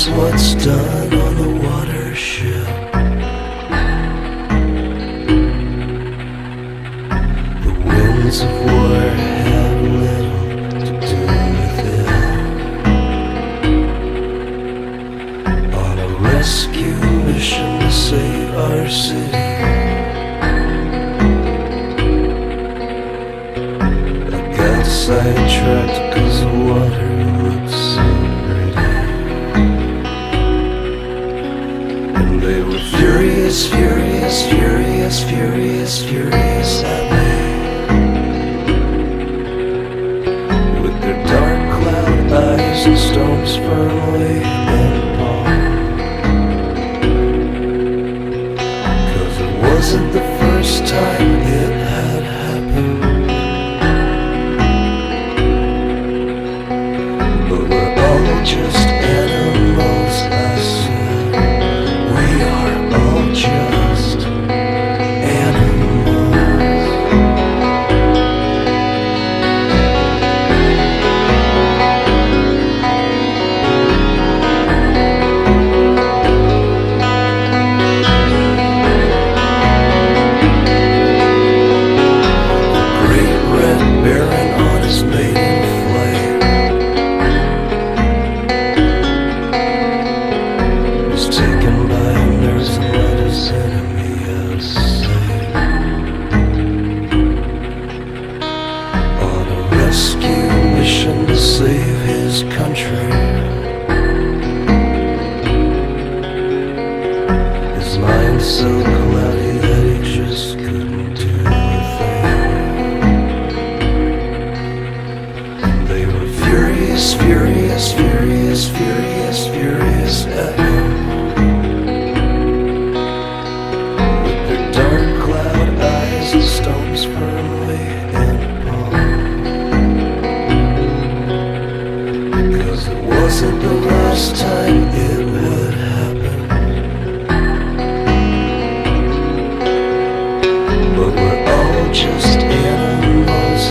what's done on the watership. The winds of war have little to do with it. On a rescue mission to save our city, I got sidetracked 'cause the water looks so pretty. And they were furious, furious, furious, furious, furious at me, with their dark cloud eyes and stones firmly in